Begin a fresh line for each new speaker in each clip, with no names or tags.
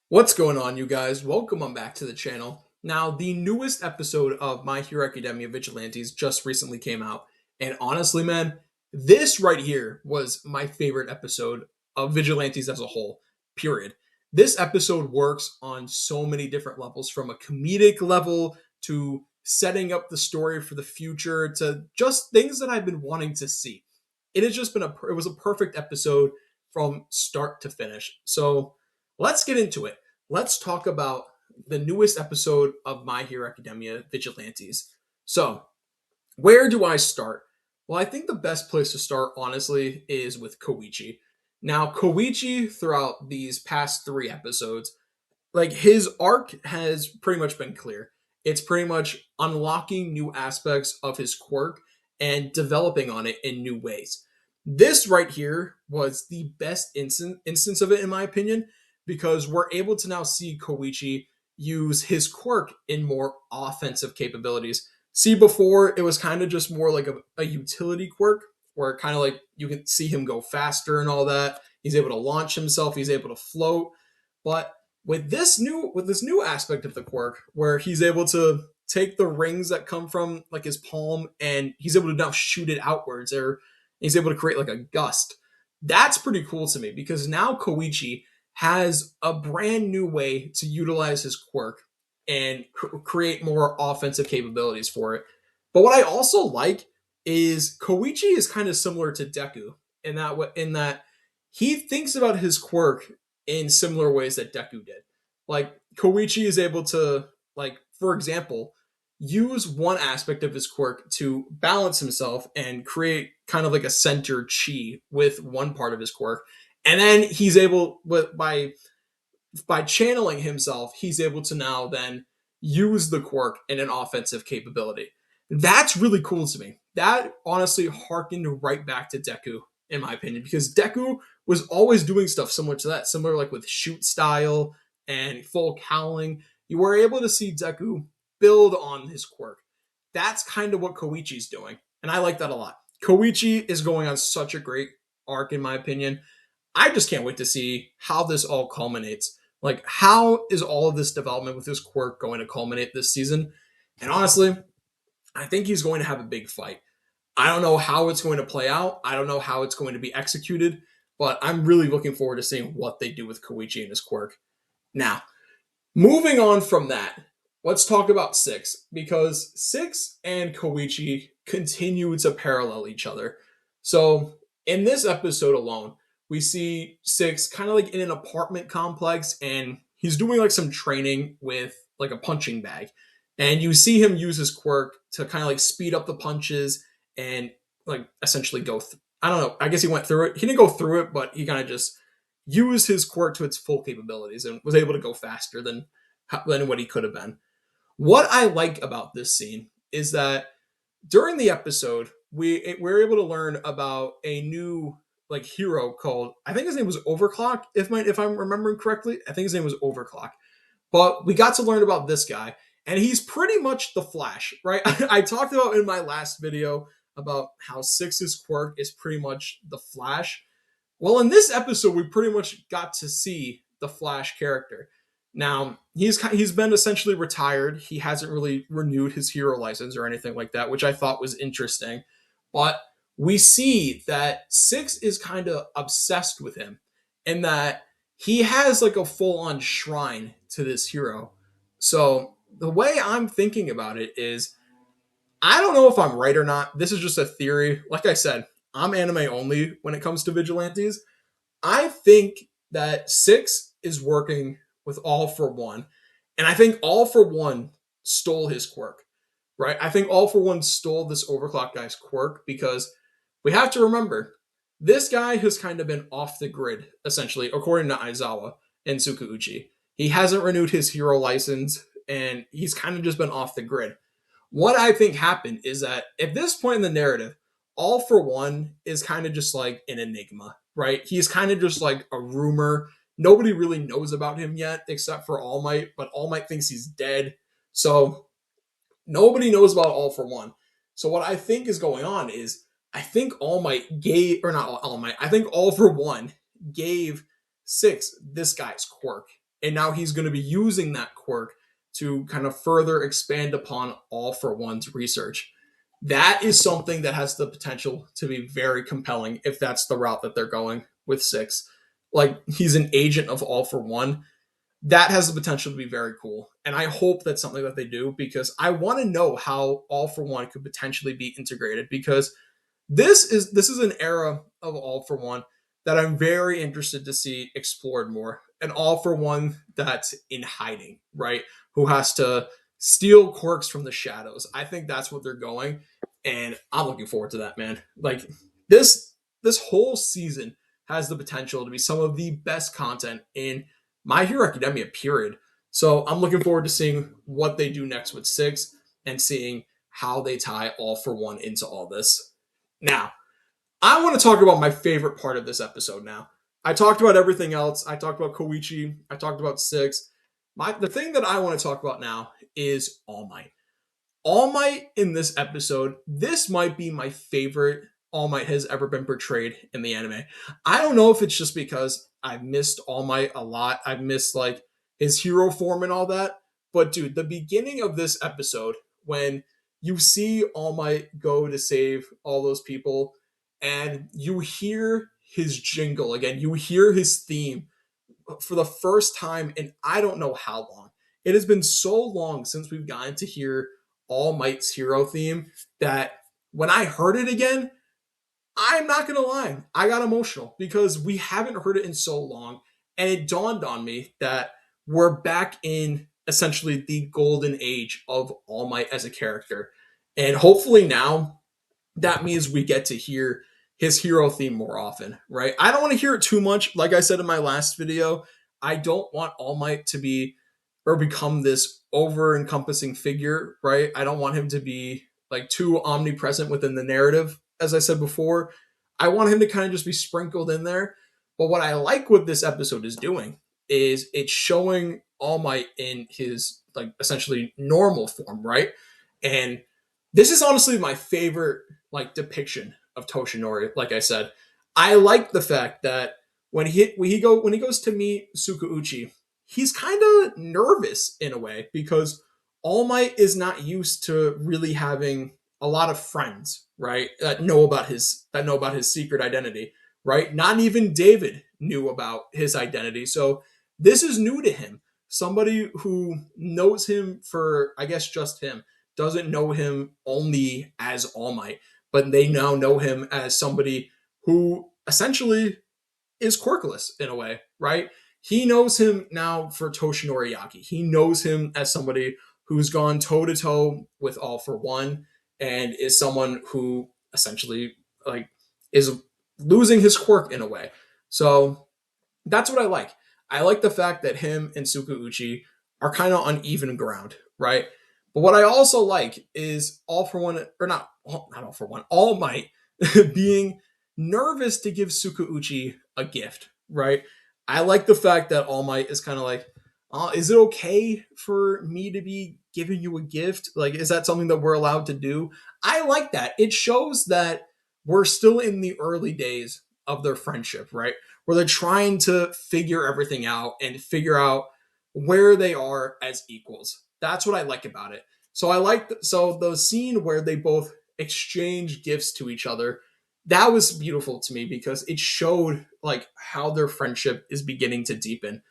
What's going on, you guys? Welcome on back to the channel. Now, the newest episode of My Hero Academia Vigilantes just recently came out, and honestly, man, this right here was my favorite episode of Vigilantes as a whole, period. This episode works on so many different levels, from a comedic level to setting up the story for the future to just things that I've been wanting to see. It has just been it was a perfect episode from start to finish. So, let's get into it. Let's talk about the newest episode of My Hero Academia Vigilantes. So, where do I start? Well, I think the best place to start, honestly, is with Koichi. Now, Koichi, throughout these past three episodes, like his arc has pretty much been clear. It's pretty much unlocking new aspects of his quirk and developing on it in new ways. This right here was the best instance of it, in my opinion, because we're able to now see Koichi use his quirk in more offensive capabilities. See, before it was kind of just more like a utility quirk, where kind of like you can see him go faster and all that. He's able to launch himself, he's able to float. But with this new aspect of the quirk, where he's able to take the rings that come from like his palm and he's able to now shoot it outwards, or he's able to create like a gust. That's pretty cool to me because now Koichi has a brand new way to utilize his quirk and create more offensive capabilities for it. But what I also like is Koichi is kind of similar to Deku in that he thinks about his quirk in similar ways that Deku did. Like Koichi is able to, like, for example, use one aspect of his quirk to balance himself and create kind of like a center chi with one part of his quirk. And then he's able with by channeling himself, he's able to now then use the quirk in an offensive capability. That's really cool to me. That honestly harkened right back to Deku, in my opinion, because Deku was always doing stuff similar to that, similar like with shoot style and full cowling. You were able to see Deku build on his quirk. That's kind of what Koichi's doing, and I like that a lot. Koichi is going on such a great arc, in my opinion. I just can't wait to see how this all culminates. Like, how is all of this development with his quirk going to culminate this season? And honestly, I think he's going to have a big fight. I don't know how it's going to play out. I don't know how it's going to be executed, but I'm really looking forward to seeing what they do with Koichi and his quirk. Now, moving on from that, let's talk about Six, because Six and Koichi continue to parallel each other. So, in this episode alone, we see Six kind of like in an apartment complex, and he's doing like some training with like a punching bag. And you see him use his quirk to kind of like speed up the punches and like essentially I don't know. I guess he went through it. He didn't go through it, but he kind of just used his quirk to its full capabilities and was able to go faster than what he could have been. What I like about this scene is that during the episode, we're able to learn about a new like hero called, I think his name was Overclock, if I'm remembering correctly. I think his name was Overclock. But we got to learn about this guy, and he's pretty much the Flash, right? I talked about in my last video about how Six's quirk is pretty much the Flash. Well, in this episode, we pretty much got to see the Flash character. Now, he's been essentially retired. He hasn't really renewed his hero license or anything like that, which I thought was interesting. But we see that Six is kind of obsessed with him, and that he has like a full-on shrine to this hero. So the way I'm thinking about it is, I don't know if I'm right or not. This is just a theory. Like I said, I'm anime only when it comes to vigilantes. I think that Six is working with All for One, and I think All for One stole his quirk, right? I think All for One stole this Overclock guy's quirk because we have to remember this guy has kind of been off the grid, essentially, according to Aizawa and Tsukauchi. He hasn't renewed his hero license, and he's kind of just been off the grid. What I think happened is that at this point in the narrative, All for One is kind of just like an enigma, right? He's kind of just like a rumor. Nobody really knows about him yet except for All Might, but All Might thinks he's dead. So nobody knows about All for One. So what I think is going on is, I think All Might gave, or not All Might, I think All for One gave Six this guy's quirk. and now he's going to be using that quirk to kind of further expand upon All for One's research. That is something that has the potential to be very compelling if that's the route that they're going with six. Like, he's an agent of All for One. That has the potential to be very cool. And I hope that's something that they do, because I want to know how All for One could potentially be integrated, because this is an era of All for One that I'm very interested to see explored more. An All for One that's in hiding, right? Who has to steal quirks from the shadows. I think that's what they're going, and I'm looking forward to that, man. Like, this whole season has the potential to be some of the best content in My Hero Academia, period. So I'm looking forward to seeing what they do next with six, and seeing how they tie All for One into all this. Now, I want to talk about my favorite part of this episode now. I talked about everything else. I talked about Koichi. I talked about six. The thing that I want to talk about now is All Might. All Might in this episode, this might be my favorite All Might has ever been portrayed in the anime. I don't know if it's just because I've missed All Might a lot. I've missed like his hero form and all that. But dude, the beginning of this episode, when you see All Might go to save all those people, and you hear his jingle again, you hear his theme for the first time in I don't know how long. It has been so long since we've gotten to hear All Might's hero theme that when I heard it again, I'm not going to lie, I got emotional, because we haven't heard it in so long. And it dawned on me that we're back in essentially the golden age of All Might as a character. And hopefully now that means we get to hear his hero theme more often, right? I don't want to hear it too much. Like I said in my last video, I don't want All Might to be or become this over encompassing figure, right? I don't want him to be like too omnipresent within the narrative. As I said before, I want him to kind of just be sprinkled in there. But what I like what this episode is doing is it's showing All Might in his like essentially normal form, right? And this is honestly my favorite like depiction of Toshinori. Like I said, I like the fact that when he goes to meet Tsukauchi, he's kind of nervous in a way, because All Might is not used to really having a lot of friends, right? That know about his secret identity, right? Not even David knew about his identity. So this is new to him. Somebody who knows him for, I guess, just him, doesn't know him only as All Might, but they now know him as somebody who essentially is quirkless in a way, right? He knows him now for Toshinori Yaki. He knows him as somebody who's gone toe to toe with All for One, and is someone who essentially like is losing his quirk in a way. So that's what I like. I like the fact that him and Tsukauchi are kind of on even ground, right? But what I also like is All for One, or not All for One, All Might being nervous to give Tsukauchi a gift, right? I like the fact that All Might is kind of like, is it okay for me to be giving you a gift? Like, is that something that we're allowed to do? I like that. It shows that we're still in the early days of their friendship, right? Where they're trying to figure everything out and figure out where they are as equals. That's what I like about it. So so the scene where they both exchange gifts to each other, that was beautiful to me, because it showed like how their friendship is beginning to deepen.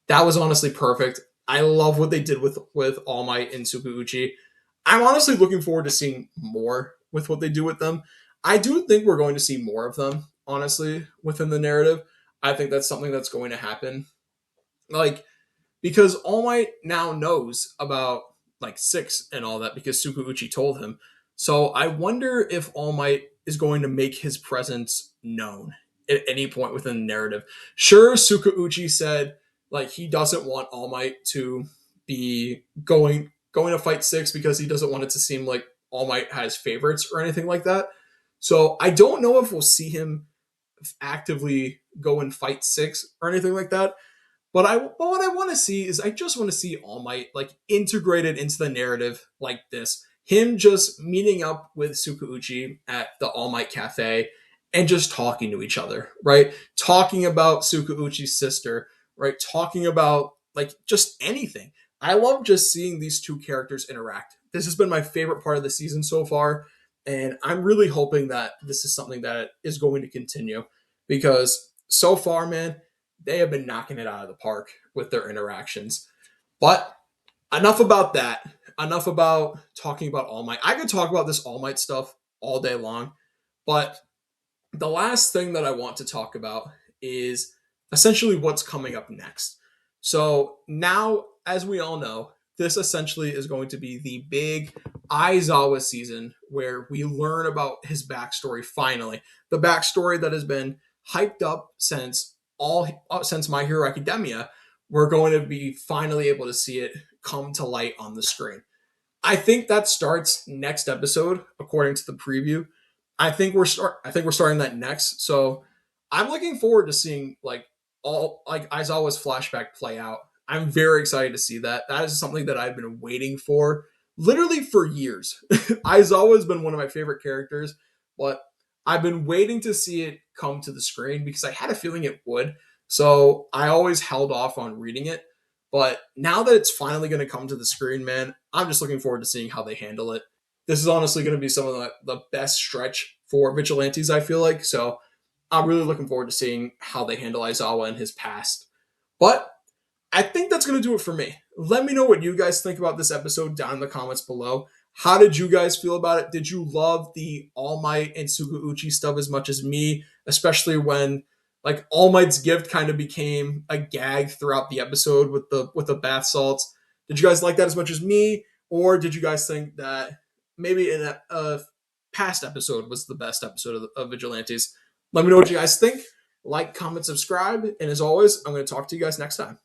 That was honestly perfect. I love what they did with All Might and Tsukauchi. I'm honestly looking forward to seeing more with what they do with them. I do think we're going to see more of them, honestly, within the narrative. I think that's something that's going to happen. Like, because All Might now knows about like six and all that, because Tsukauchi told him. So I wonder if All Might is going to make his presence known at any point within the narrative. Sure, Tsukauchi said like he doesn't want All Might to be going to fight six, because he doesn't want it to seem like All Might has favorites or anything like that. So I don't know if we'll see him actively go and fight six or anything like that. But what I want to see is I just want to see All Might like integrated into the narrative like this. Him just meeting up with Tsukauchi at the All Might Cafe and just talking to each other, right? Talking about Tsukauchi's sister, right? Talking about like just anything. I love just seeing these two characters interact. This has been my favorite part of the season so far, and I'm really hoping that this is something that is going to continue because so far, man, they have been knocking it out of the park with their interactions. But enough about that. Enough about talking about All Might. I could talk about this All Might stuff all day long, but the last thing that I want to talk about is essentially what's coming up next. So now, as we all know, this essentially is going to be the big Aizawa season where we learn about his backstory finally. The backstory that has been hyped up since My Hero Academia. We're going to be finally able to see it come to light on the screen. I think that starts next episode, according to the preview. I think we're starting that next. So I'm looking forward to seeing all like Aizawa's flashback play out. I'm very excited to see that. That is something that I've been waiting for literally for years. Aizawa has been one of my favorite characters, but I've been waiting to see it come to the screen because I had a feeling it would. So I always held off on reading it. But now that it's finally going to come to the screen, man, I'm just looking forward to seeing how they handle it. This is honestly going to be some of the best stretch for Vigilantes, I feel like. So I'm really looking forward to seeing how they handle Aizawa and his past. But I think that's going to do it for me. Let me know what you guys think about this episode down in the comments below. How did you guys feel about it? Did you love the All Might and Tsukauchi stuff as much as me? Especially when like All Might's gift kind of became a gag throughout the episode with the bath salts. Did you guys like that as much as me? Or did you guys think that maybe a past episode was the best episode of Vigilantes? Let me know what you guys think. Like, comment, subscribe. And as always, I'm going to talk to you guys next time.